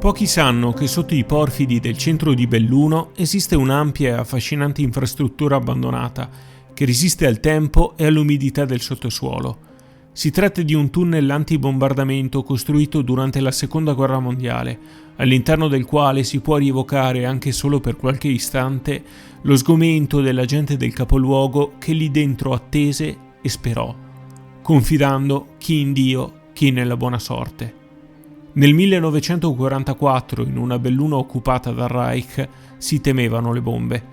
Pochi sanno che sotto i porfidi del centro di Belluno esiste un'ampia e affascinante infrastruttura abbandonata che resiste al tempo e all'umidità del sottosuolo. Si tratta di un tunnel antibombardamento costruito durante la Seconda Guerra Mondiale, all'interno del quale si può rievocare anche solo per qualche istante lo sgomento della gente del capoluogo che lì dentro attese e sperò, confidando chi in Dio, chi nella buona sorte. Nel 1944, in una Belluno occupata dal Reich, si temevano le bombe.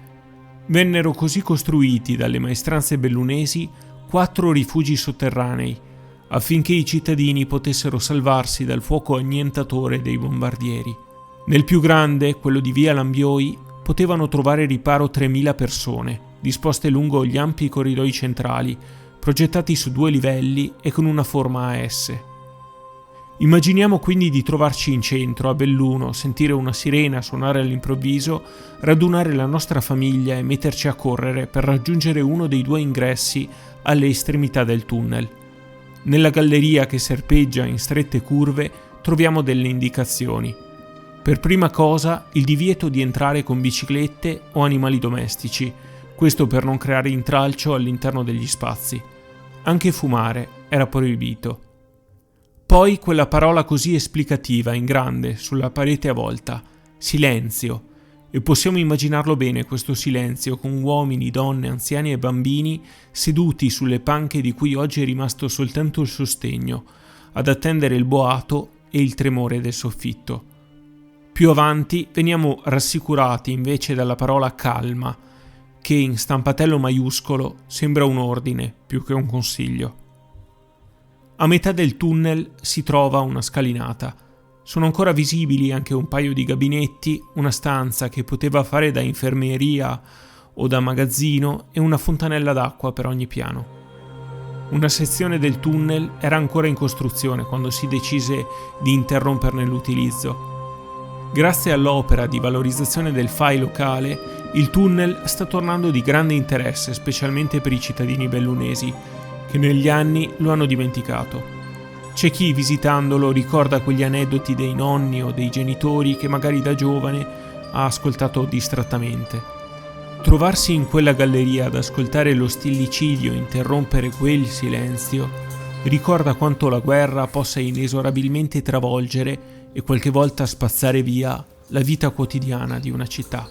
Vennero così costruiti dalle maestranze bellunesi 4 rifugi sotterranei, affinché i cittadini potessero salvarsi dal fuoco annientatore dei bombardieri. Nel più grande, quello di via Lambioi, potevano trovare riparo 3.000 persone, disposte lungo gli ampi corridoi centrali, progettati su 2 livelli e con una forma a S. Immaginiamo quindi di trovarci in centro, a Belluno, sentire una sirena suonare all'improvviso, radunare la nostra famiglia e metterci a correre per raggiungere uno dei 2 ingressi alle estremità del tunnel. Nella galleria che serpeggia in strette curve troviamo delle indicazioni. Per prima cosa il divieto di entrare con biciclette o animali domestici, questo per non creare intralcio all'interno degli spazi. Anche fumare era proibito. Poi quella parola così esplicativa in grande sulla parete a volta, silenzio, e possiamo immaginarlo bene questo silenzio con uomini, donne, anziani e bambini seduti sulle panche di cui oggi è rimasto soltanto il sostegno, ad attendere il boato e il tremore del soffitto. Più avanti veniamo rassicurati invece dalla parola calma, che in stampatello maiuscolo sembra un ordine più che un consiglio. A metà del tunnel si trova una scalinata. Sono ancora visibili anche un paio di gabinetti, una stanza che poteva fare da infermeria o da magazzino e una fontanella d'acqua per ogni piano. Una sezione del tunnel era ancora in costruzione quando si decise di interromperne l'utilizzo. Grazie all'opera di valorizzazione del FAI locale, il tunnel sta tornando di grande interesse, specialmente per i cittadini bellunesi, che negli anni lo hanno dimenticato. C'è chi visitandolo ricorda quegli aneddoti dei nonni o dei genitori che magari da giovane ha ascoltato distrattamente. Trovarsi in quella galleria ad ascoltare lo stillicidio interrompere quel silenzio ricorda quanto la guerra possa inesorabilmente travolgere e qualche volta spazzare via la vita quotidiana di una città.